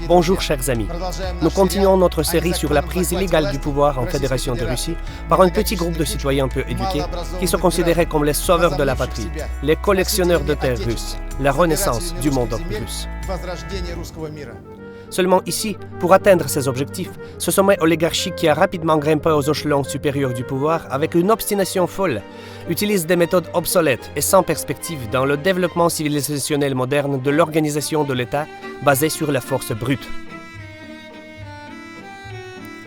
Bonjour chers amis, nous continuons notre série sur la prise illégale du pouvoir en Fédération de Russie par un petit groupe de citoyens peu éduqués qui se considéraient comme les sauveurs de la patrie, les collectionneurs de terres russes, la renaissance du monde russe. Seulement ici, pour atteindre ces objectifs, ce sommet oligarchique qui a rapidement grimpé aux échelons supérieurs du pouvoir avec une obstination folle, utilise des méthodes obsolètes et sans perspective dans le développement civilisationnel moderne de l'organisation de l'État basée sur la force brute.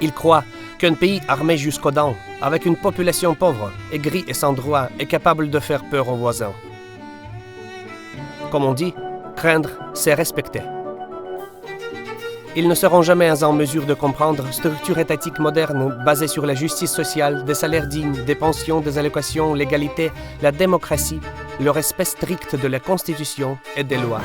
Il croit qu'un pays armé jusqu'aux dents, avec une population pauvre, aigrie et sans droit, est capable de faire peur aux voisins. Comme on dit, craindre, c'est respecter. Ils ne seront jamais en mesure de comprendre structure étatique moderne basée sur la justice sociale, des salaires dignes, des pensions, des allocations, l'égalité, la démocratie, le respect strict de la Constitution et des lois.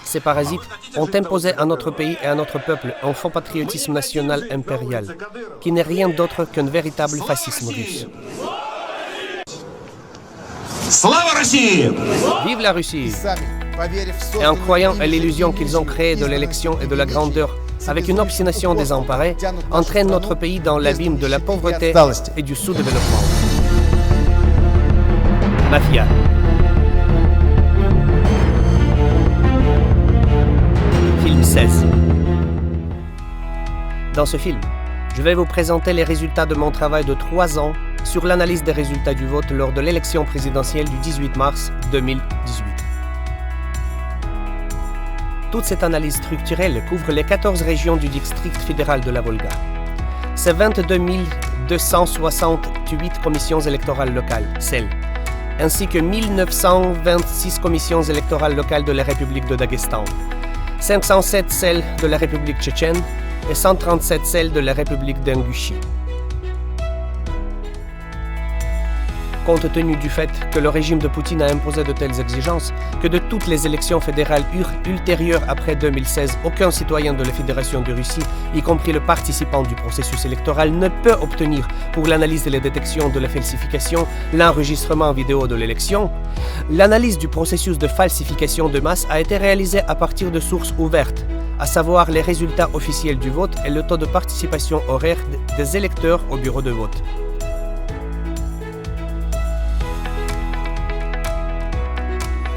Ces parasites ont imposé à notre pays et à notre peuple un faux patriotisme national impérial, qui n'est rien d'autre qu'un véritable fascisme russe. Vive la Russie! Et en croyant à l'illusion qu'ils ont créée de l'élection et de la grandeur, avec une obstination désemparée, entraînent notre pays dans l'abîme de la pauvreté et du sous-développement. Mafia. Film 16. Dans ce film, je vais vous présenter les résultats de mon travail de 3 ans sur l'analyse des résultats du vote lors de l'élection présidentielle du 18 mars 2018. Toute cette analyse structurelle couvre les 14 régions du district fédéral de la Volga. C'est 22 268 commissions électorales locales, celles, ainsi que 1926 commissions électorales locales de la République de Daghestan, 507 celles de la République tchétchène et 137 celles de la République d'Ingouchie. Compte tenu du fait que le régime de Poutine a imposé de telles exigences, que de toutes les élections fédérales ultérieures après 2016, aucun citoyen de la Fédération de Russie, y compris le participant du processus électoral, ne peut obtenir pour l'analyse et la détection de la falsification l'enregistrement vidéo de l'élection, l'analyse du processus de falsification de masse a été réalisée à partir de sources ouvertes, à savoir les résultats officiels du vote et le taux de participation horaire des électeurs au bureau de vote.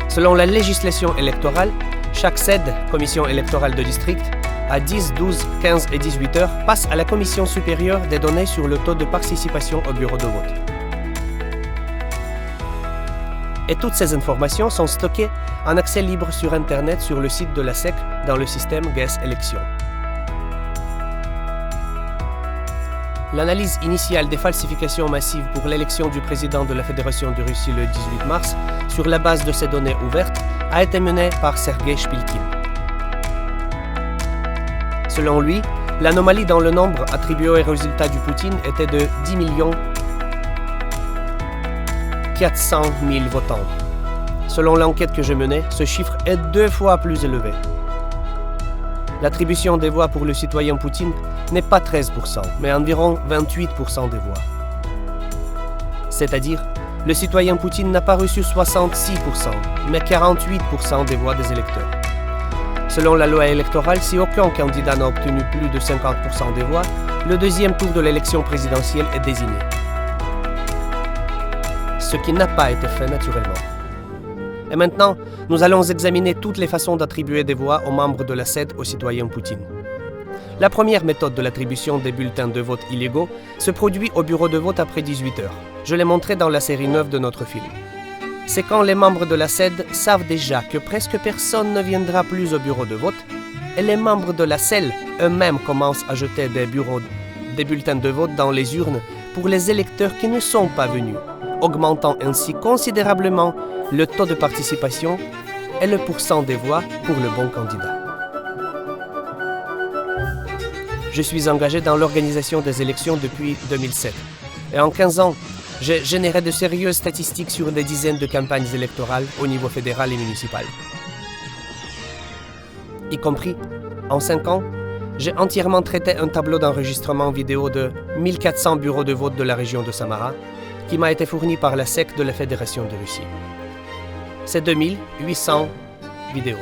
Selon la législation électorale, chaque CED, commission électorale de district, à 10, 12, 15 et 18 heures, passe à la commission supérieure des données sur le taux de participation au bureau de vote. Et toutes ces informations sont stockées en accès libre sur Internet sur le site de la SEC dans le système GES Élections. L'analyse initiale des falsifications massives pour l'élection du président de la Fédération de Russie le 18 mars, sur la base de ces données ouvertes, a été menée par Sergei Shpilkin. Selon lui, l'anomalie dans le nombre attribué aux résultats du Poutine était de 10 400 000 votants. Selon l'enquête que j'ai menée, ce chiffre est 2 fois plus élevé. L'attribution des voix pour le citoyen Poutine n'est pas 13%, mais environ 28% des voix. C'est-à-dire, le citoyen Poutine n'a pas reçu 66%, mais 48% des voix des électeurs. Selon la loi électorale, si aucun candidat n'a obtenu plus de 50% des voix, le deuxième tour de l'élection présidentielle est désigné. Ce qui n'a pas été fait naturellement. Et maintenant, nous allons examiner toutes les façons d'attribuer des voix aux membres de la SED aux citoyens Poutine. La première méthode de l'attribution des bulletins de vote illégaux se produit au bureau de vote après 18 heures. Je l'ai montré dans la série 9 de notre film. C'est quand les membres de la SED savent déjà que presque personne ne viendra plus au bureau de vote et les membres de la SEL eux-mêmes commencent à jeter des bulletins de vote dans les urnes pour les électeurs qui ne sont pas venus, augmentant ainsi considérablement le taux de participation et le pourcent des voix pour le bon candidat. Je suis engagé dans l'organisation des élections depuis 2007. Et en 15 ans, j'ai généré de sérieuses statistiques sur des dizaines de campagnes électorales au niveau fédéral et municipal. Y compris, en 5 ans, j'ai entièrement traité un tableau d'enregistrement vidéo de 1400 bureaux de vote de la région de Samara, qui m'a été fourni par la SEC de la Fédération de Russie. Ces 2800 vidéo.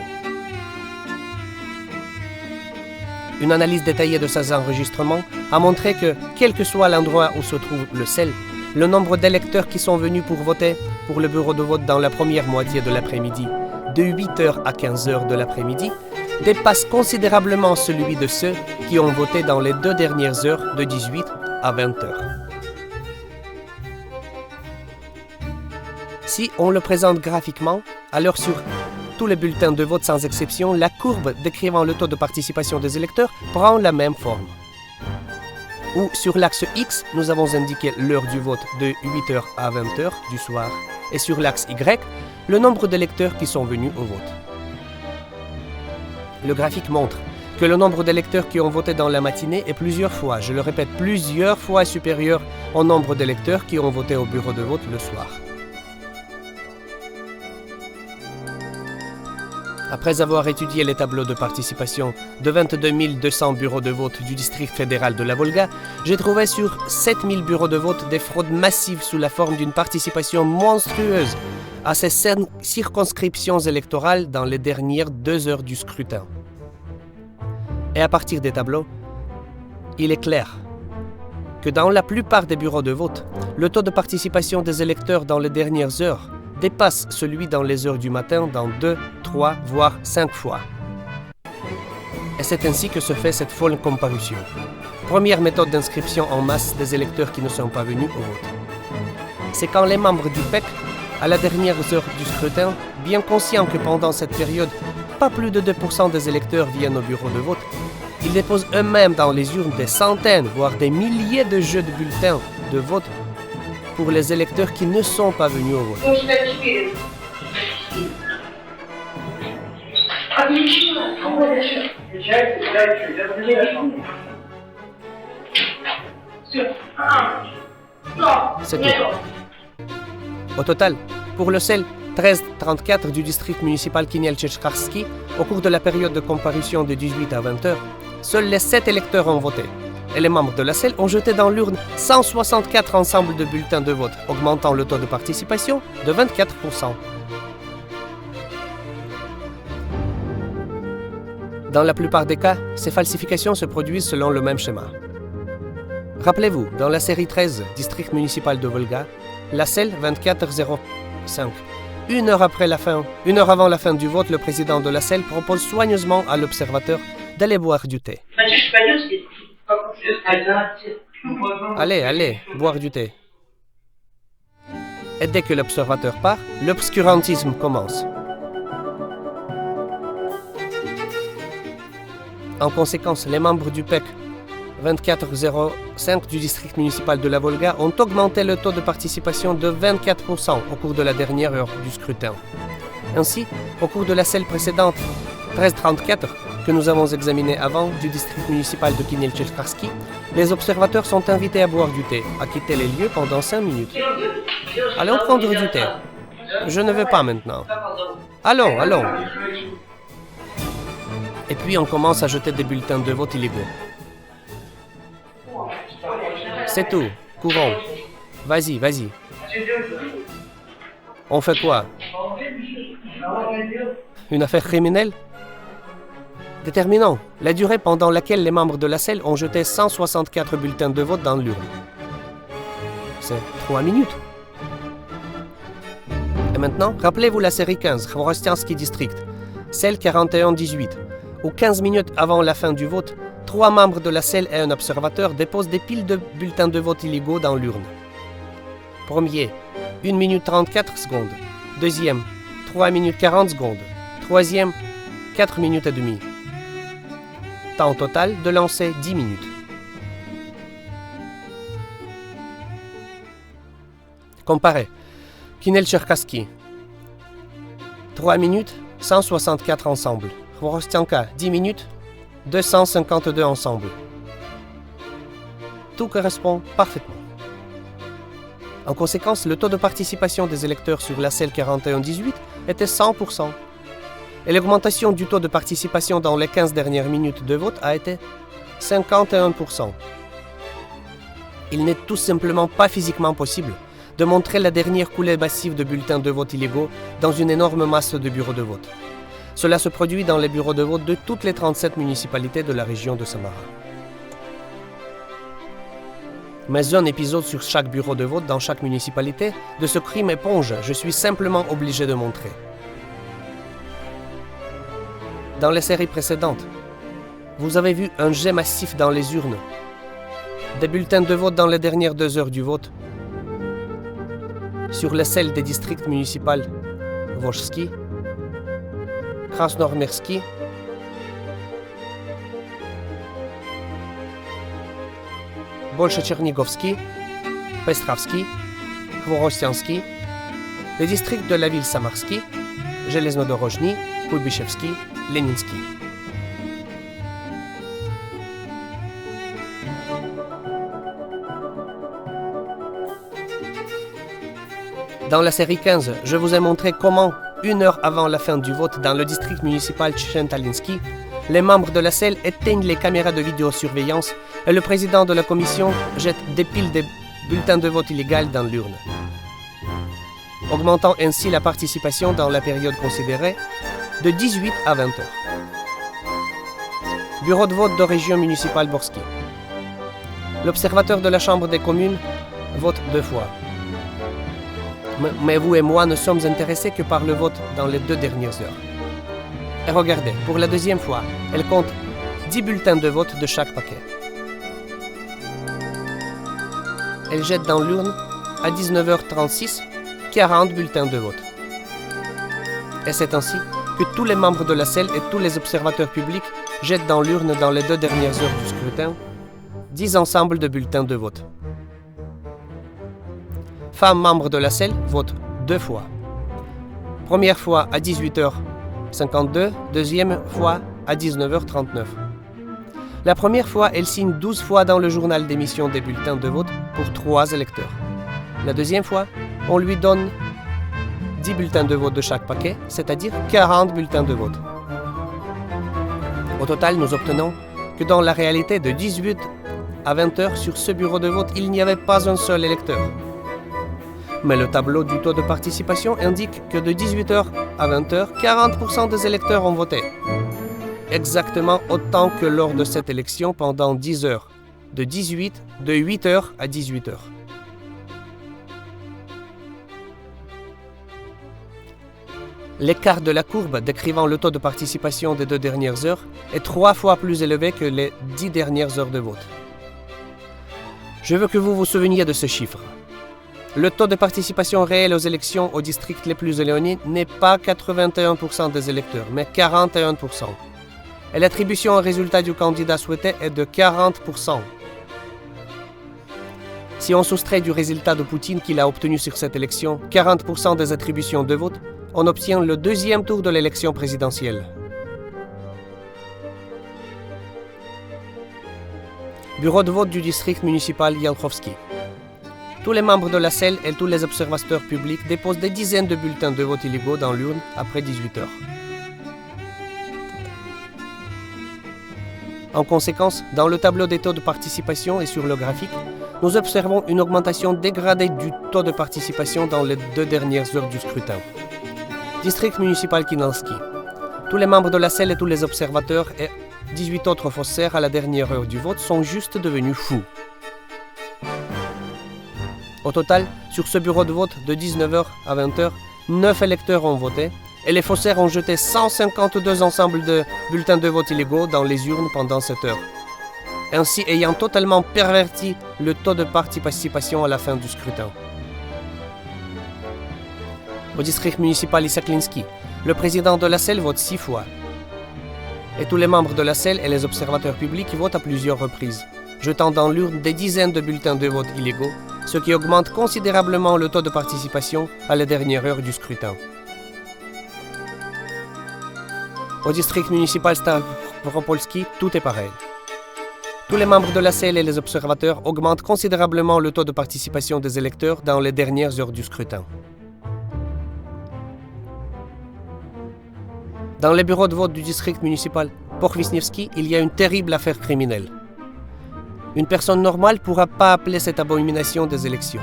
Une analyse détaillée de ces enregistrements a montré que, quel que soit l'endroit où se trouve le sel, le nombre d'électeurs qui sont venus pour voter pour le bureau de vote dans la première moitié de l'après-midi, de 8h à 15h de l'après-midi, dépasse considérablement celui de ceux qui ont voté dans les 2 dernières heures de 18 à 20h. Si on le présente graphiquement, alors sur tous les bulletins de vote sans exception, la courbe décrivant le taux de participation des électeurs prend la même forme. Où sur l'axe X, nous avons indiqué l'heure du vote de 8h à 20h du soir, et sur l'axe Y, le nombre d'électeurs qui sont venus au vote. Le graphique montre que le nombre d'électeurs qui ont voté dans la matinée est plusieurs fois, je le répète, plusieurs fois supérieur au nombre d'électeurs qui ont voté au bureau de vote le soir. Après avoir étudié les tableaux de participation de 22 200 bureaux de vote du district fédéral de la Volga, j'ai trouvé sur 7 000 bureaux de vote des fraudes massives sous la forme d'une participation monstrueuse à ces circonscriptions électorales dans les dernières 2 heures du scrutin. Et à partir des tableaux, il est clair que dans la plupart des bureaux de vote, le taux de participation des électeurs dans les dernières heures dépasse celui dans les heures du matin dans 2, 3, voire 5 fois. Et c'est ainsi que se fait cette folle comparution. Première méthode d'inscription en masse des électeurs qui ne sont pas venus au vote. C'est quand les membres du PEC, à la dernière heure du scrutin, bien conscients que pendant cette période, pas plus de 2% des électeurs viennent au bureau de vote, ils déposent eux-mêmes dans les urnes des centaines, voire des milliers de jeux de bulletins de vote pour les électeurs qui ne sont pas venus au vote. C'est tout. Au total, pour le sel 1334 du district municipal Kiniel-Tchetchkarsky, au cours de la période de comparution de 18 à 20 heures, seuls les 7 électeurs ont voté. Et les membres de la SEL ont jeté dans l'urne 164 ensembles de bulletins de vote, augmentant le taux de participation de 24%. Dans la plupart des cas, ces falsifications se produisent selon le même schéma. Rappelez-vous, dans la série 13, district municipal de Volga, la SEL 2405. Une heure avant la fin du vote, le président de la SEL propose soigneusement à l'observateur d'aller boire du thé. Allez, boire du thé. Et dès que l'observateur part, l'obscurantisme commence. En conséquence, les membres du PEC 2405 du district municipal de la Volga ont augmenté le taux de participation de 24% au cours de la dernière heure du scrutin. Ainsi, au cours de la SEL précédente 1334, que nous avons examiné avant du district municipal de Kiniel-Tchetchkarsky, les observateurs sont invités à boire du thé, à quitter les lieux pendant 5 minutes. Allons prendre du thé. Je ne veux pas maintenant. Allons. Et puis on commence à jeter des bulletins de vote illégaux. C'est tout. Courons. Vas-y. On fait quoi? Une affaire criminelle? Déterminons la durée pendant laquelle les membres de la SEL ont jeté 164 bulletins de vote dans l'urne. C'est 3 minutes. Et maintenant, rappelez-vous la série 15, Khvorostiansky District, SEL 4118, où 15 minutes avant la fin du vote, 3 membres de la SEL et un observateur déposent des piles de bulletins de vote illégaux dans l'urne. Premier, 1 minute 34 secondes. Deuxième, 3 minutes 40 secondes. Troisième, 4 minutes et demie. Temps total de lancer 10 minutes. Comparez. Kiniel-Tchetchkarsky. 3 minutes, 164 ensemble. Khvorostianka, 10 minutes, 252 ensemble. Tout correspond parfaitement. En conséquence, le taux de participation des électeurs sur la SEL 4118 était 100%. Et l'augmentation du taux de participation dans les 15 dernières minutes de vote a été 51%. Il n'est tout simplement pas physiquement possible de montrer la dernière coulée massive de bulletins de vote illégaux dans une énorme masse de bureaux de vote. Cela se produit dans les bureaux de vote de toutes les 37 municipalités de la région de Samara. Mais un épisode sur chaque bureau de vote dans chaque municipalité de ce crime éponge, je suis simplement obligé de montrer. Dans les séries précédentes, vous avez vu un jet massif dans les urnes, des bulletins de vote dans les dernières 2 heures du vote, sur les selles des districts municipaux Volжski, Krasnoarmeyski, Bolshetchernigovski, Pestravski, Khvorostiansky, les districts de la ville Samarski, Железнодорожный, Kuybishevski, Leninsky. Dans la série 15, je vous ai montré comment, 1 heure avant la fin du vote dans le district municipal Tchentalinsky, les membres de la selle éteignent les caméras de vidéosurveillance et le président de la commission jette des piles de bulletins de vote illégaux dans l'urne, augmentant ainsi la participation dans la période considérée de 18 à 20 heures. Bureau de vote de région municipale Borski. L'observateur de la Chambre des communes vote 2 fois. Mais vous et moi ne sommes intéressés que par le vote dans les 2 dernières heures. Et regardez, pour la 2e fois, elle compte 10 bulletins de vote de chaque paquet. Elle jette dans l'urne, à 19h36, 40 bulletins de vote. Et c'est ainsi que tous les membres de la selle et tous les observateurs publics jettent dans l'urne dans les 2 dernières heures du scrutin 10 ensembles de bulletins de vote. Femmes membres de la selle votent 2 fois. Première fois à 18h52, deuxième fois à 19h39. La première fois, elle signe 12 fois dans le journal d'émission des bulletins de vote pour 3 électeurs. La deuxième fois, on lui donne 10 bulletins de vote de chaque paquet, c'est-à-dire 40 bulletins de vote. Au total, nous obtenons que dans la réalité de 18 à 20 heures sur ce bureau de vote, il n'y avait pas un seul électeur. Mais le tableau du taux de participation indique que de 18h à 20h, 40% des électeurs ont voté. Exactement autant que lors de cette élection pendant 10 heures, de 8h à 18h. L'écart de la courbe décrivant le taux de participation des 2 dernières heures est 3 fois plus élevé que les 10 dernières heures de vote. Je veux que vous vous souveniez de ce chiffre. Le taux de participation réel aux élections aux districts les plus éloignés n'est pas 81% des électeurs, mais 41%. Et l'attribution au résultat du candidat souhaité est de 40%. Si on soustrait du résultat de Poutine qu'il a obtenu sur cette élection 40% des attributions de vote, on obtient le 2e tour de l'élection présidentielle. Bureau de vote du district municipal Yelchovski. Tous les membres de la selle et tous les observateurs publics déposent des dizaines de bulletins de vote illégaux dans l'urne après 18 heures. En conséquence, dans le tableau des taux de participation et sur le graphique, nous observons une augmentation dégradée du taux de participation dans les 2 dernières heures du scrutin. District municipal Kinalski. Tous les membres de la selle et tous les observateurs et 18 autres faussaires à la dernière heure du vote sont juste devenus fous. Au total, sur ce bureau de vote de 19h à 20h, 9 électeurs ont voté et les faussaires ont jeté 152 ensembles de bulletins de vote illégaux dans les urnes pendant cette heure, ainsi ayant totalement perverti le taux de participation à la fin du scrutin. Au district municipal Isaklinski, le président de la selle vote 6 fois. Et tous les membres de la selle et les observateurs publics votent à plusieurs reprises, jetant dans l'urne des dizaines de bulletins de vote illégaux, ce qui augmente considérablement le taux de participation à la dernière heure du scrutin. Au district municipal Stavropolski, tout est pareil. Tous les membres de la selle et les observateurs augmentent considérablement le taux de participation des électeurs dans les dernières heures du scrutin. Dans les bureaux de vote du district municipal Pochvisnevski, il y a une terrible affaire criminelle. Une personne normale ne pourra pas appeler cette abomination des élections.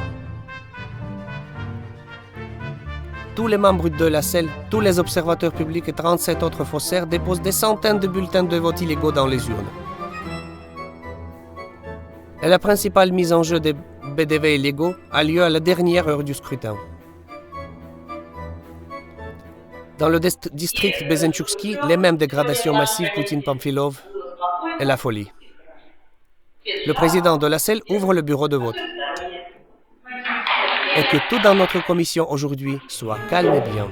tous les membres de la selle, tous les observateurs publics et 37 autres faussaires déposent des centaines de bulletins de vote illégaux dans les urnes. Et la principale mise en jeu des BDV illégaux a lieu à la dernière heure du scrutin. Dans le district Bezenchukski, les mêmes dégradations massives Poutine-Pamphilov et la folie. Le président de la selle ouvre le bureau de vote. Et que tout dans notre commission aujourd'hui soit calme et bien.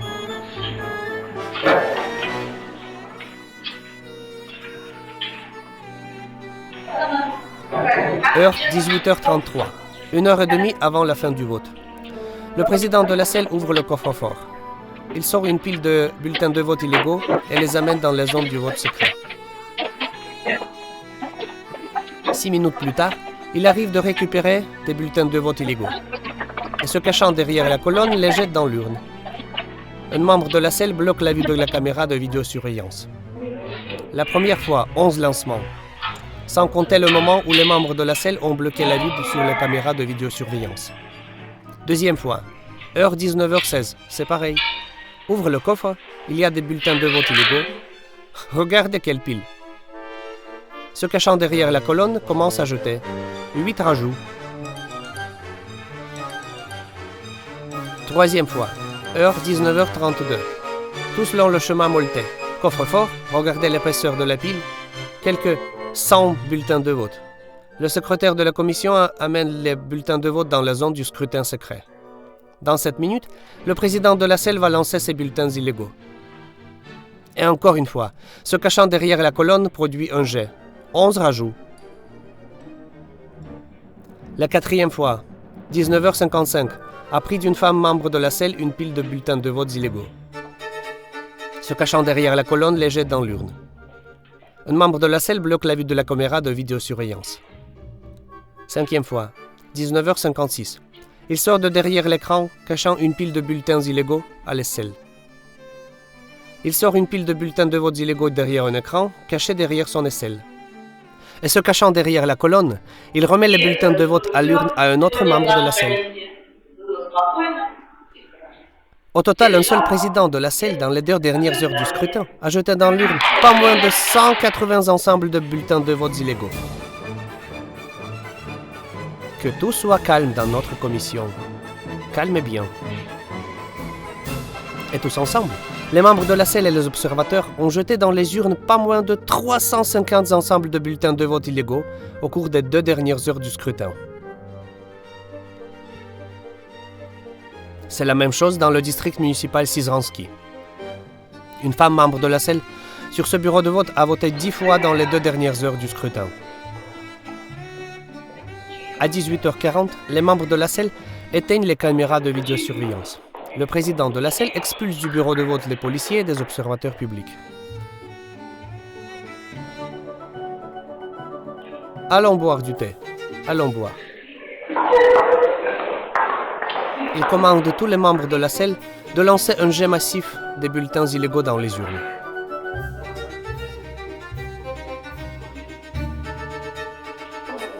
Heure 18h33, 1h30 avant la fin du vote. Le président de la selle ouvre le coffre-fort. Il sort une pile de bulletins de vote illégaux et les amène dans la zone du vote secret. 6 minutes plus tard, il arrive de récupérer des bulletins de vote illégaux. Et se cachant derrière la colonne, les jette dans l'urne. Un membre de la selle bloque la vue de la caméra de vidéosurveillance. La première fois, 11 lancements. Sans compter le moment où les membres de la selle ont bloqué la vue sur la caméra de vidéosurveillance. Deuxième fois, heure 19h16, c'est pareil. Ouvre le coffre, il y a des bulletins de vote illégaux. Regardez quelle pile. Se cachant derrière la colonne, commence à jeter. 8 rajouts. Troisième fois, heure 19h32. Tout selon le chemin molleté. Coffre-fort, regardez l'épaisseur de la pile. Quelques 100 bulletins de vote. Le secrétaire de la commission amène les bulletins de vote dans la zone du scrutin secret. Dans 7 minutes, le président de la selle va lancer ses bulletins illégaux. Et encore une fois, se cachant derrière la colonne produit un jet. 11 rajouts. La quatrième fois, 19h55, a pris d'une femme membre de la selle une pile de bulletins de vote illégaux. Se cachant derrière la colonne, les jette dans l'urne. Un membre de la selle bloque la vue de la caméra de vidéosurveillance. Cinquième fois, 19h56. Il sort de derrière l'écran, cachant une pile de bulletins illégaux à l'aisselle. Il sort une pile de bulletins de vote illégaux derrière un écran, caché derrière son aisselle. Et se cachant derrière la colonne, il remet les bulletins de vote à l'urne à un autre membre de la selle. Au total, un seul président de la selle, dans les 2 dernières heures du scrutin, a jeté dans l'urne pas moins de 180 ensembles de bulletins de vote illégaux. Que tout soit calme dans notre commission. Calme et bien. Et tous ensemble, les membres de la selle et les observateurs ont jeté dans les urnes pas moins de 350 ensembles de bulletins de vote illégaux au cours des 2 dernières heures du scrutin. C'est la même chose dans le district municipal Sizransky. Une femme membre de la selle sur ce bureau de vote a voté 10 fois dans les 2 dernières heures du scrutin. À 18h40, les membres de la selle éteignent les caméras de vidéosurveillance. Le président de la selle expulse du bureau de vote les policiers et des observateurs publics. Allons boire du thé. Allons boire. Il commande tous les membres de la selle de lancer un jet massif des bulletins illégaux dans les urnes.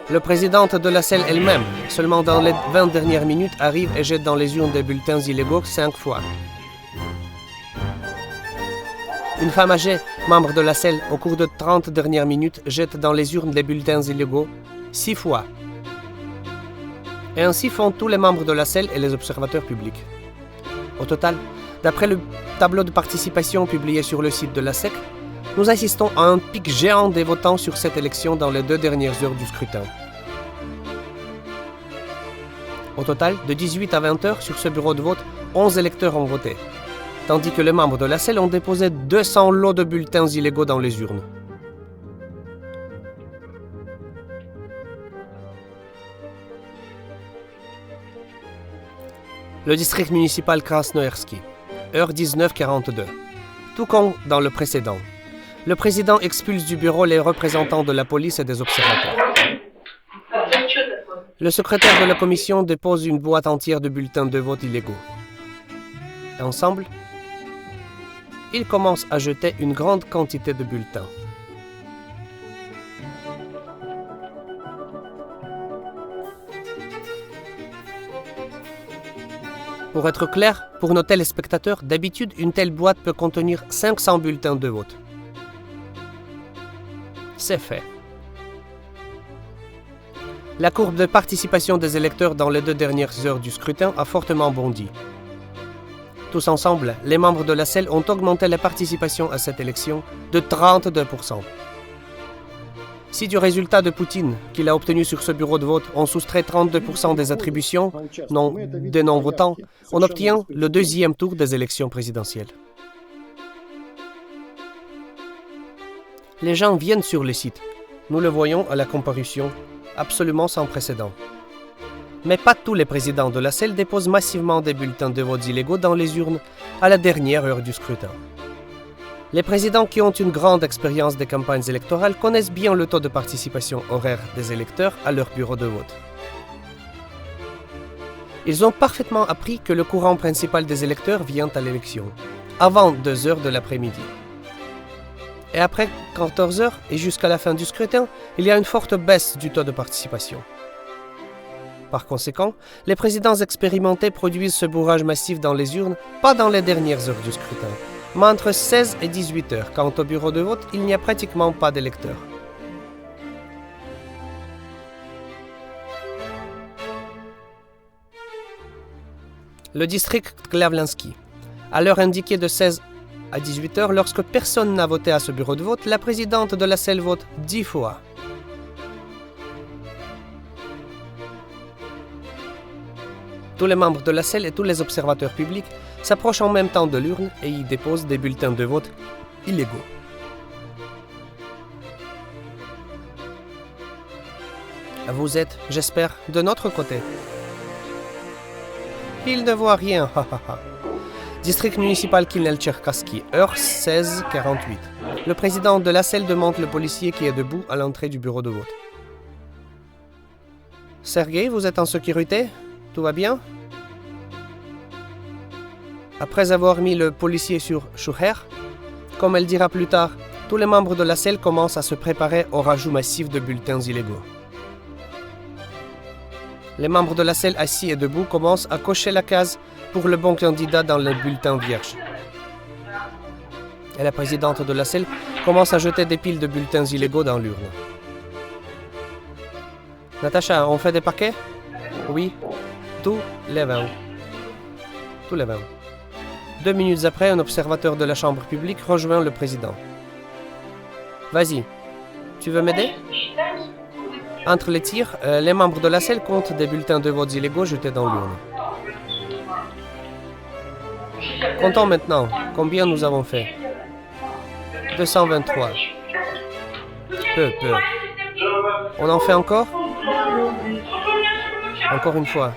Le présidente de la selle elle-même, seulement dans les 20 dernières minutes, arrive et jette dans les urnes des bulletins illégaux 5 fois. Une femme âgée, membre de la selle, au cours de 30 dernières minutes, jette dans les urnes les bulletins illégaux 6 fois. Et ainsi font tous les membres de la selle et les observateurs publics. Au total, d'après le tableau de participation publié sur le site de la SEC, nous assistons à un pic géant des votants sur cette élection dans les 2 dernières heures du scrutin. Au total, de 18 à 20 heures sur ce bureau de vote, 11 électeurs ont voté, tandis que les membres de la selle ont déposé 200 lots de bulletins illégaux dans les urnes. Le district municipal Krasnoyarsky, heure 19h42. Tout comme dans le précédent. Le président expulse du bureau les représentants de la police et des observateurs. Le secrétaire de la commission dépose une boîte entière de bulletins de vote illégaux. Et ensemble, ils commencent à jeter une grande quantité de bulletins. Pour être clair, pour nos téléspectateurs, d'habitude, une telle boîte peut contenir 500 bulletins de vote. C'est fait. La courbe de participation des électeurs dans les 2 dernières heures du scrutin a fortement bondi. Tous ensemble, les membres de la SEL ont augmenté la participation à cette élection de 32%. Si du résultat de Poutine qu'il a obtenu sur ce bureau de vote, on soustrait 32% des attributions des non-votants, on obtient le 2e tour des élections présidentielles. Les gens viennent sur le site. Nous le voyons à la comparution, absolument sans précédent. Mais pas tous les présidents de la SEL déposent massivement des bulletins de vote illégaux dans les urnes à la dernière heure du scrutin. Les présidents qui ont une grande expérience des campagnes électorales connaissent bien le taux de participation horaire des électeurs à leur bureau de vote. Ils ont parfaitement appris que le courant principal des électeurs vient à l'élection, avant 2 heures de l'après-midi. Et après 14 heures et jusqu'à la fin du scrutin, il y a une forte baisse du taux de participation. Par conséquent, les présidents expérimentés produisent ce bourrage massif dans les urnes, pas dans les dernières heures du scrutin, mais entre 16 et 18 heures, quand au bureau de vote, il n'y a pratiquement pas d'électeurs. Le district Glavlansky. À l'heure indiquée de 16 à 18 heures, lorsque personne n'a voté à ce bureau de vote, la présidente de la SEL vote 10 fois. Tous les membres de la SEL et tous les observateurs publics s'approchent en même temps de l'urne et y déposent des bulletins de vote illégaux. Vous êtes, j'espère, de notre côté. Il ne voit rien, District municipal Kinel-Tcherkassky, heure 16h48. Le président de la SEL demande le policier qui est debout à l'entrée du bureau de vote. Sergueï, vous êtes en sécurité? Tout va bien? Après avoir mis le policier sur Chouher, comme elle dira plus tard, tous les membres de la SEL commencent à se préparer au rajout massif de bulletins illégaux. Les membres de la SEL assis et debout commencent à cocher la case pour le bon candidat dans le bulletin vierge. Et la présidente de la SEL commence à jeter des piles de bulletins illégaux dans l'urne. Natacha, on fait des paquets? Oui, tous les 20. Tous les 20. 2 minutes après, un observateur de la chambre publique rejoint le président. Vas-y, tu veux m'aider? Entre les tirs, les membres de la SEL comptent des bulletins de vote illégaux jetés dans l'urne. Comptons maintenant. Combien nous avons fait? 223. Peu. On en fait encore? Encore une fois.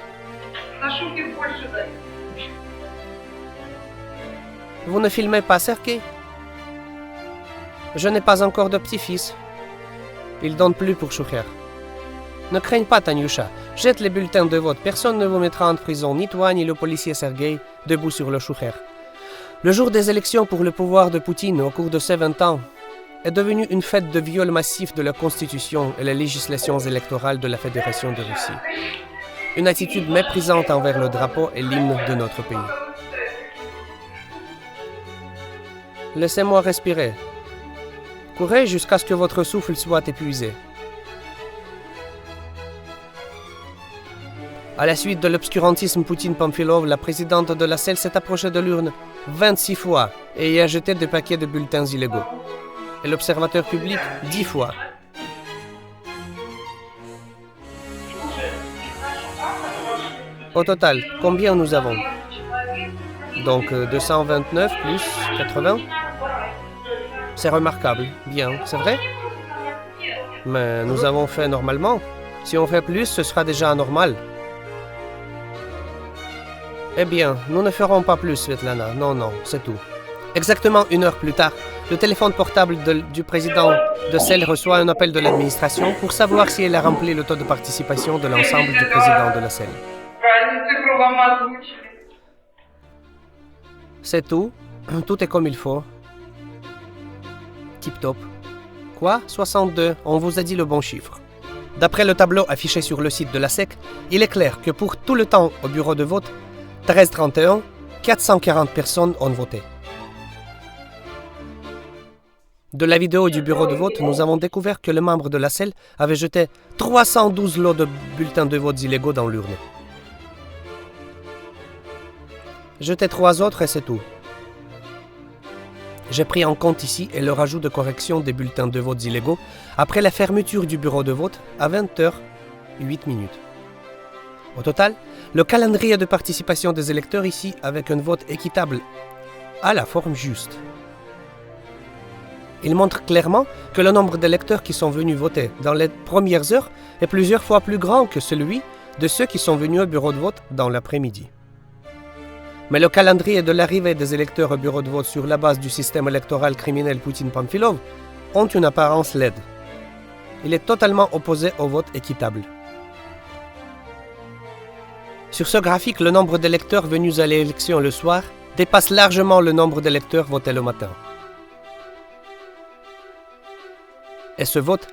Vous ne filmez pas Sergueï? Je n'ai pas encore de petit-fils. Il donne plus pour Chouher. Ne craigne pas, Tanyusha. Jette les bulletins de vote. Personne ne vous mettra en prison, ni toi, ni le policier Sergueï, debout sur le Chouher. Le jour des élections pour le pouvoir de Poutine, au cours de ces 20 ans, est devenu une fête de viol massif de la Constitution et les législations électorales de la Fédération de Russie. Une attitude méprisante envers le drapeau et l'hymne de notre pays. Laissez-moi respirer. Courez jusqu'à ce que votre souffle soit épuisé. À la suite de l'obscurantisme Poutine-Pamphilov, la présidente de la SEL s'est approchée de l'urne 26 fois et y a jeté des paquets de bulletins illégaux. Et l'observateur public 10 fois. Au total, combien nous avons? Donc 229 plus 80. C'est remarquable. Bien, c'est vrai? Mais nous avons fait normalement. Si on fait plus, ce sera déjà anormal. Eh bien, nous ne ferons pas plus, Svetlana. Non, c'est tout. Exactement 1 heure plus tard, le téléphone portable du président de SEL reçoit un appel de l'administration pour savoir si elle a rempli le taux de participation de l'ensemble du président de la SEL. C'est tout. Tout est comme il faut. Tip-top. Quoi? 62. On vous a dit le bon chiffre. D'après le tableau affiché sur le site de la SEC, il est clair que pour tout le temps au bureau de vote, 13h31, 440 personnes ont voté. De la vidéo du bureau de vote, nous avons découvert que le membre de la SEL avait jeté 312 lots de bulletins de vote illégaux dans l'urne. Jeté 3 autres et c'est tout. J'ai pris en compte ici et le rajout de correction des bulletins de vote illégaux après la fermeture du bureau de vote à 20h08. Au total, le calendrier de participation des électeurs ici avec un vote équitable à la forme juste. Il montre clairement que le nombre d'électeurs qui sont venus voter dans les premières heures est plusieurs fois plus grand que celui de ceux qui sont venus au bureau de vote dans l'après-midi. Mais le calendrier de l'arrivée des électeurs au bureau de vote sur la base du système électoral criminel Poutine-Pamphilov ont une apparence laide. Il est totalement opposé au vote équitable. Sur ce graphique, le nombre d'électeurs venus à l'élection le soir dépasse largement le nombre d'électeurs votés le matin. Et ce vote,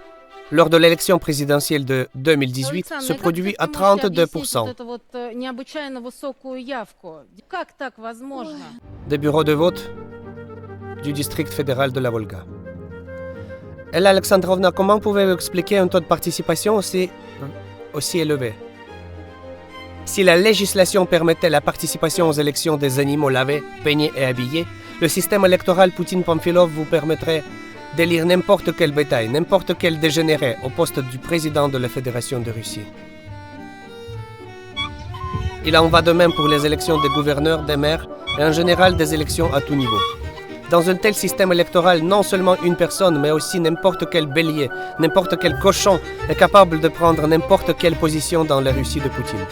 lors de l'élection présidentielle de 2018, se produit à 32%. Des bureaux de vote du district fédéral de la Volga. Ella Alexandrovna, comment pouvez-vous expliquer un taux de participation aussi élevé? Si la législation permettait la participation aux élections des animaux lavés, peignés et habillés, le système électoral Poutine-Pamphilov vous permettrait d'élire n'importe quel bétail, n'importe quel dégénéré au poste du président de la Fédération de Russie. Il en va de même pour les élections des gouverneurs, des maires et en général des élections à tout niveau. Dans un tel système électoral, non seulement une personne, mais aussi n'importe quel bélier, n'importe quel cochon est capable de prendre n'importe quelle position dans la Russie de Poutine.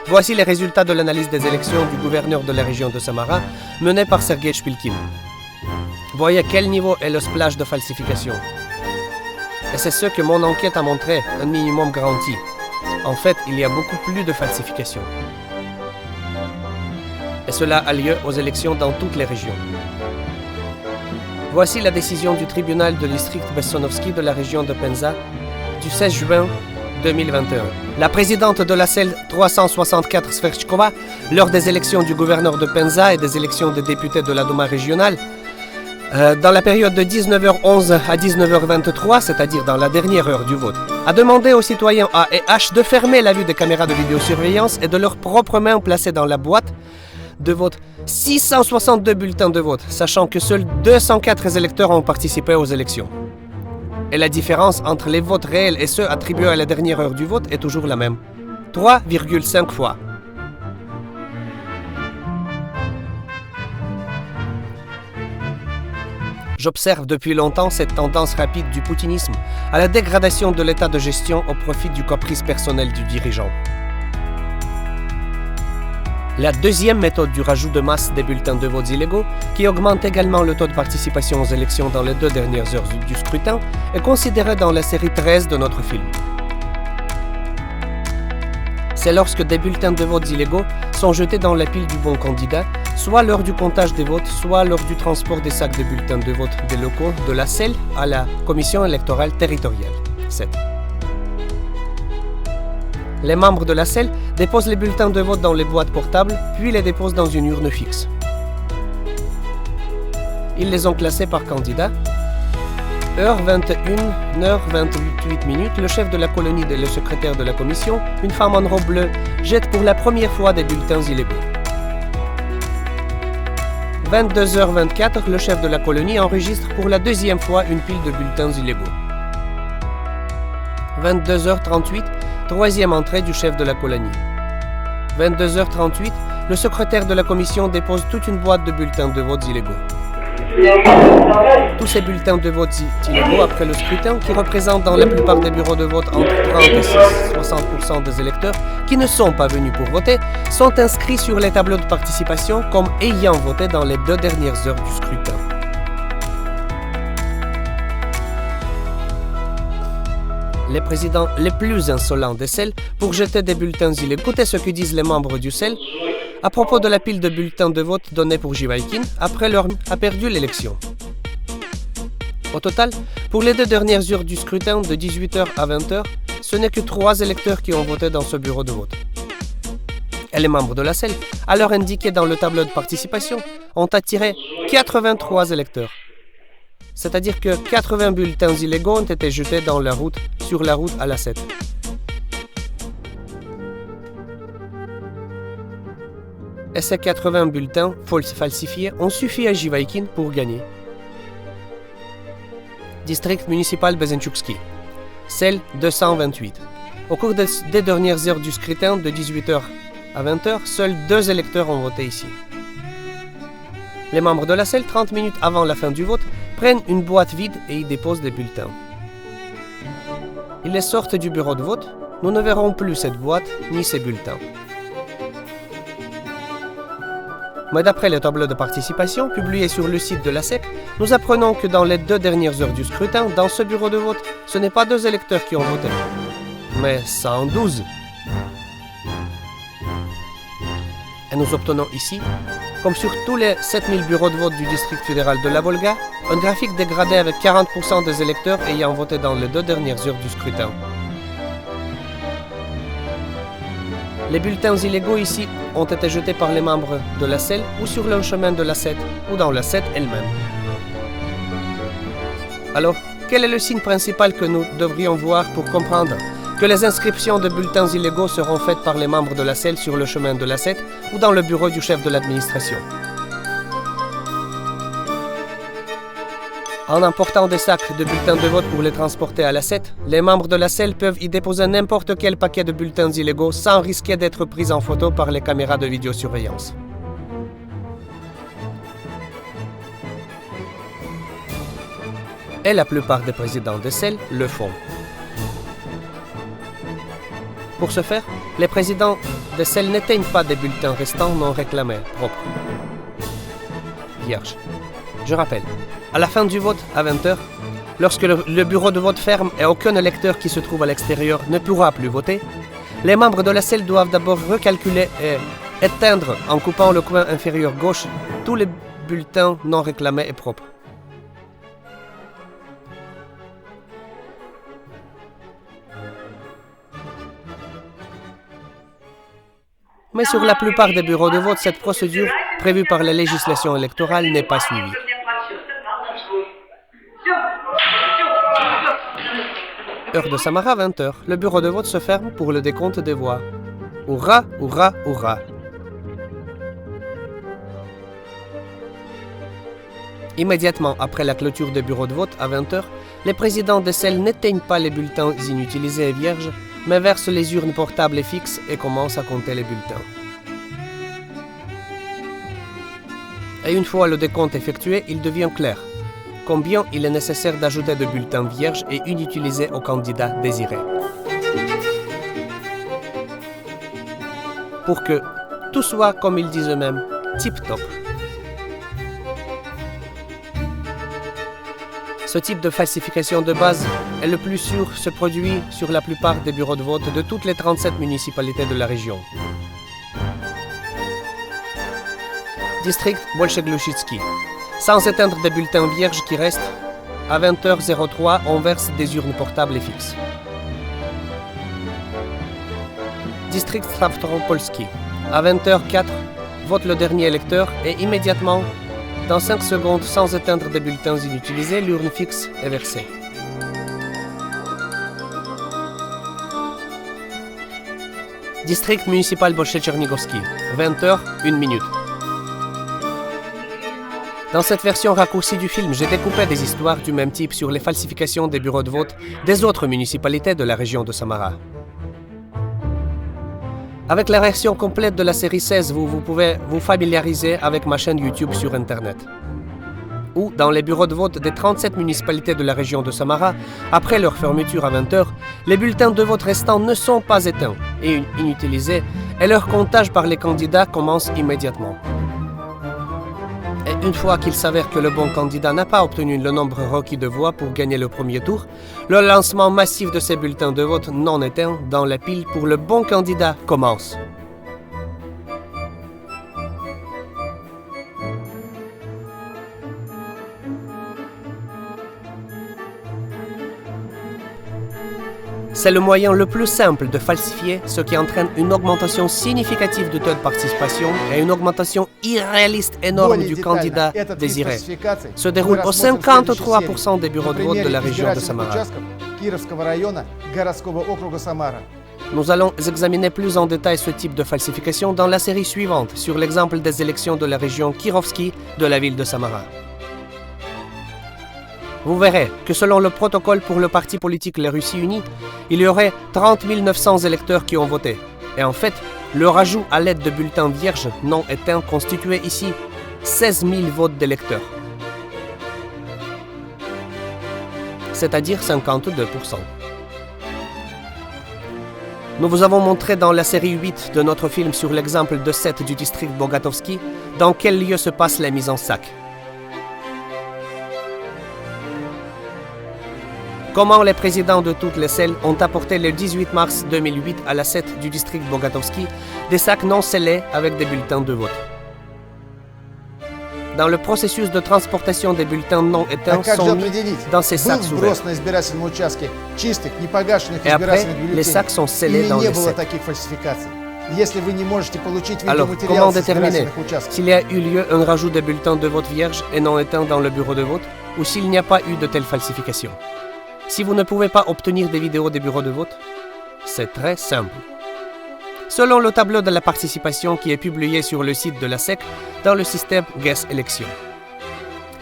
Voici les résultats de l'analyse des élections du gouverneur de la région de Samara, menée par Sergei Shpilkin. Voyez quel niveau est le splash de falsification. Et c'est ce que mon enquête a montré, un minimum garanti. En fait, il y a beaucoup plus de falsification. Et cela a lieu aux élections dans toutes les régions. Voici la décision du tribunal de district Bessonovski de la région de Penza du 16 juin 2021. La présidente de la SEL 364 Sverchkova, lors des élections du gouverneur de Penza et des élections des députés de la Douma régionale, dans la période de 19h11 à 19h23, c'est-à-dire dans la dernière heure du vote, a demandé aux citoyens A et H de fermer la vue des caméras de vidéosurveillance et de leurs propres mains placer dans la boîte de vote 662 bulletins de vote, sachant que seuls 204 électeurs ont participé aux élections. Et la différence entre les votes réels et ceux attribués à la dernière heure du vote est toujours la même. 3,5 fois. J'observe depuis longtemps cette tendance rapide du poutinisme à la dégradation de l'état de gestion au profit du caprice personnel du dirigeant. La deuxième méthode du rajout de masse des bulletins de vote illégaux, qui augmente également le taux de participation aux élections dans les 2 dernières heures du scrutin, est considérée dans la série 13 de notre film. C'est lorsque des bulletins de vote illégaux sont jetés dans la pile du bon candidat, soit lors du comptage des votes, soit lors du transport des sacs de bulletins de vote des locaux de la SEL à la Commission électorale territoriale. 7. Les membres de la SEL déposent les bulletins de vote dans les boîtes portables, puis les déposent dans une urne fixe. Ils les ont classés par candidat. Heure 21, heure 28 minutes, le chef de la colonie et le secrétaire de la commission, une femme en robe bleue, jette pour la première fois des bulletins illégaux. 22h24, le chef de la colonie enregistre pour la deuxième fois une pile de bulletins illégaux. 22h38, troisième entrée du chef de la colonie. 22h38, le secrétaire de la commission dépose toute une boîte de bulletins de vote illégaux. Tous ces bulletins de vote illégaux après le scrutin, qui représentent dans la plupart des bureaux de vote entre 30 et 60% des électeurs qui ne sont pas venus pour voter, sont inscrits sur les tableaux de participation comme ayant voté dans les 2 dernières heures du scrutin. Les présidents les plus insolents des SEL pour jeter des bulletins illégaux. Écoutez ce que disent les membres du SEL à propos de la pile de bulletins de vote donnée pour Zhivaïkin après leur a perdu l'élection. Au total, pour les 2 dernières heures du scrutin de 18h à 20h, ce n'est que 3 électeurs qui ont voté dans ce bureau de vote. et les membres de la selle, à l'heure indiquée dans le tableau de participation, ont attiré 83 électeurs. C'est-à-dire que 80 bulletins illégaux ont été jetés sur la route à la 7. Et ces 80 bulletins falsifiés ont suffi à Zhivaïkin pour gagner. District municipal Bezenchukski, celle 228. Au cours des dernières heures du scrutin, de 18h à 20h, seuls 2 électeurs ont voté ici. Les membres de la selle, 30 minutes avant la fin du vote, prennent une boîte vide et y déposent des bulletins. Ils les sortent du bureau de vote. Nous ne verrons plus cette boîte ni ces bulletins. Mais d'après le tableau de participation publié sur le site de la SEC, nous apprenons que dans les 2 dernières heures du scrutin, dans ce bureau de vote, ce n'est pas 2 électeurs qui ont voté, mais 112. Et nous obtenons ici, comme sur tous les 7000 bureaux de vote du district fédéral de la Volga, un graphique dégradé avec 40% des électeurs ayant voté dans les 2 dernières heures du scrutin. Les bulletins illégaux ici ont été jetés par les membres de la selle ou sur le chemin de la 7 ou dans la 7 elle-même. Alors, quel est le signe principal que nous devrions voir pour comprendre que les inscriptions de bulletins illégaux seront faites par les membres de la selle sur le chemin de la 7 ou dans le bureau du chef de l'administration? En emportant des sacs de bulletins de vote pour les transporter à la 7, les membres de la selle peuvent y déposer n'importe quel paquet de bulletins illégaux sans risquer d'être pris en photo par les caméras de vidéosurveillance. Et la plupart des présidents de selle le font. Pour ce faire, les présidents de selle n'éteignent pas des bulletins restants non réclamés, propres. Vierges. Je rappelle, à la fin du vote, à 20h, lorsque le bureau de vote ferme et aucun électeur qui se trouve à l'extérieur ne pourra plus voter, les membres de la selle doivent d'abord recalculer et éteindre en coupant le coin inférieur gauche tous les bulletins non réclamés et propres. Mais sur la plupart des bureaux de vote, cette procédure, prévue par la législation électorale, n'est pas suivie. Heure de Samara, 20h. Le bureau de vote se ferme pour le décompte des voix. Hurrah, hurrah, hurrah. Immédiatement après la clôture des bureaux de vote, à 20h, les présidents des selles n'éteignent pas les bulletins inutilisés et vierges, mais versent les urnes portables et fixes et commencent à compter les bulletins. Et une fois le décompte effectué, il devient clair combien il est nécessaire d'ajouter de bulletins vierges et inutilisés aux candidats désirés. Pour que tout soit, comme ils disent eux-mêmes, tip-top. Ce type de falsification de base est le plus sûr se produit sur la plupart des bureaux de vote de toutes les 37 municipalités de la région. District Bolcheglushitsky. Sans éteindre des bulletins vierges qui restent, à 20h03, on verse des urnes portables et fixes. District Stavropolski. À 20h04, vote le dernier électeur et immédiatement, dans 5 secondes, sans éteindre des bulletins inutilisés, l'urne fixe est versée. District municipal Bolchechernigorski. 20h, 1 minute. Dans cette version raccourcie du film, j'ai découpé des histoires du même type sur les falsifications des bureaux de vote des autres municipalités de la région de Samara. Avec la version complète de la série 16, vous pouvez vous familiariser avec ma chaîne YouTube sur Internet. Ou dans les bureaux de vote des 37 municipalités de la région de Samara, après leur fermeture à 20h, les bulletins de vote restants ne sont pas éteints et inutilisés et leur comptage par les candidats commence immédiatement. Et une fois qu'il s'avère que le bon candidat n'a pas obtenu le nombre requis de voix pour gagner le premier tour, le lancement massif de ces bulletins de vote non éteints dans la pile pour le bon candidat commence. C'est le moyen le plus simple de falsifier, ce qui entraîne une augmentation significative du taux de participation et une augmentation irréaliste énorme du candidat désiré. Se déroule aux 53% des bureaux de vote de la région de Samara. Nous allons examiner plus en détail ce type de falsification dans la série suivante sur l'exemple des élections de la région Kirovski de la ville de Samara. Vous verrez que selon le protocole pour le parti politique La Russie Unie, il y aurait 30 900 électeurs qui ont voté. Et en fait, le rajout à l'aide de bulletins vierges non éteints constituait ici 16 000 votes d'électeurs. C'est-à-dire 52%. Nous vous avons montré dans la série 8 de notre film sur l'exemple de 7 du district Bogatovski dans quel lieu se passe la mise en sac. Comment les présidents de toutes les selles ont apporté le 18 mars 2008 à la 7 du district Bogatovski des sacs non scellés avec des bulletins de vote. Dans le processus de transportation des bulletins non éteints sont mis dans ces sacs ouverts. Et après, les sacs sont scellés dans les sacs. Alors, comment déterminer s'il y a eu lieu un rajout de bulletins de vote vierges et non éteints dans le bureau de vote ou s'il n'y a pas eu de telle falsification? Si vous ne pouvez pas obtenir des vidéos des bureaux de vote, c'est très simple. Selon le tableau de la participation qui est publié sur le site de la SEC dans le système Guess Election.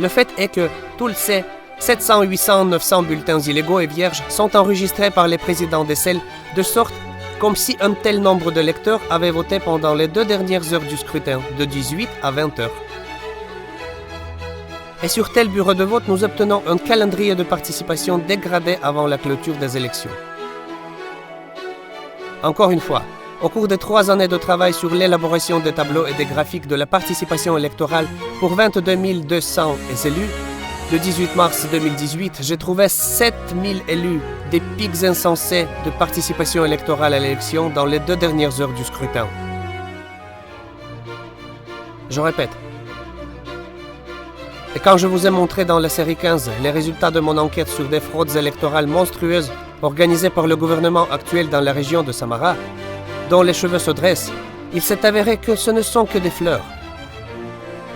Le fait est que tous ces 700, 800, 900 bulletins illégaux et vierges sont enregistrés par les présidents des selles de sorte comme si un tel nombre de lecteurs avaient voté pendant les 2 dernières heures du scrutin, de 18 à 20 heures. Et sur tel bureau de vote, nous obtenons un calendrier de participation dégradé avant la clôture des élections. Encore une fois, au cours des 3 années de travail sur l'élaboration des tableaux et des graphiques de la participation électorale pour 22 200 élus, le 18 mars 2018, j'ai trouvé 7 000 élus des pics insensés de participation électorale à l'élection dans les 2 dernières heures du scrutin. Je répète. Et quand je vous ai montré dans la série 15 les résultats de mon enquête sur des fraudes électorales monstrueuses organisées par le gouvernement actuel dans la région de Samara, dont les cheveux se dressent, il s'est avéré que ce ne sont que des fleurs.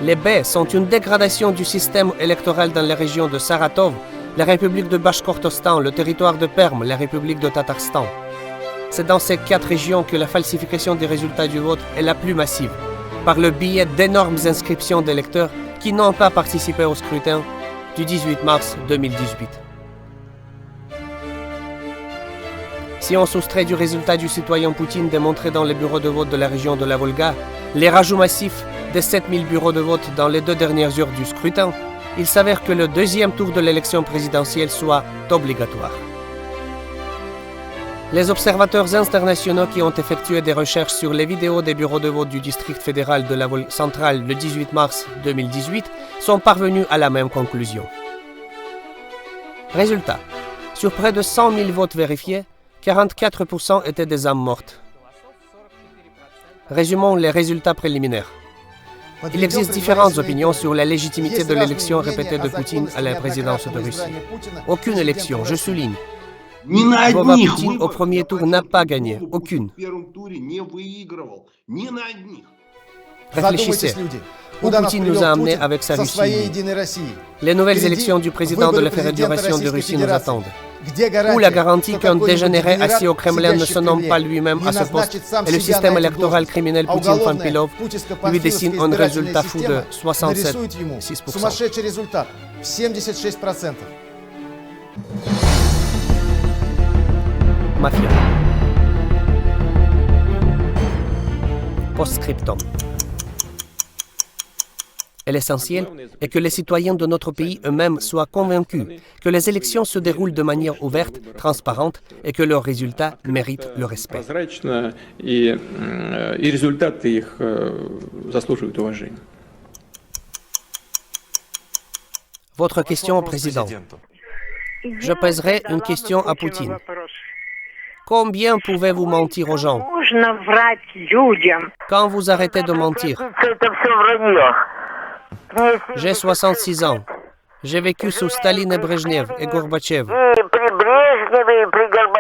Les baies sont une dégradation du système électoral dans la région de Saratov, la République de Bashkortostan, le territoire de Perm, la République de Tatarstan. C'est dans ces 4 régions que la falsification des résultats du vote est la plus massive, par le biais d'énormes inscriptions d'électeurs qui n'ont pas participé au scrutin du 18 mars 2018. Si on soustrait du résultat du citoyen Poutine démontré dans les bureaux de vote de la région de la Volga, les rajouts massifs des 7000 bureaux de vote dans les 2 dernières heures du scrutin, il s'avère que le 2e tour de l'élection présidentielle soit obligatoire. Les observateurs internationaux qui ont effectué des recherches sur les vidéos des bureaux de vote du district fédéral de la Volga centrale le 18 mars 2018 sont parvenus à la même conclusion. Résultat, sur près de 100 000 votes vérifiés, 44% étaient des âmes mortes. Résumons les résultats préliminaires. Il existe différentes opinions sur la légitimité de l'élection répétée de Poutine à la présidence de Russie. Aucune élection, je souligne. Vova Poutine au premier tour n'a pas gagné, aucune. Réfléchissez. Où Poutine nous a amenés avec sa Russie. Les nouvelles élections du président de la Fédération de Russie nous attendent. Où la garantie qu'un dégénéré assis au Kremlin ne se nomme pas lui-même à ce poste et le système électoral criminel Poutine-Fanpilov lui dessine un résultat fou de 67,6%. Mafia. Post-scriptum. Et l'essentiel est que les citoyens de notre pays eux-mêmes soient convaincus que les élections se déroulent de manière ouverte, transparente et que leurs résultats méritent le respect. Votre question, Président. Je poserai une question à Poutine. Combien pouvez-vous mentir aux gens? Quand vous arrêtez de mentir? J'ai 66 ans. J'ai vécu sous Staline et Brejnev et Gorbatchev.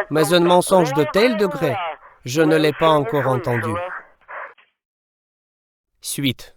Mais un mensonge de tel degré, je ne l'ai pas encore entendu. Suite.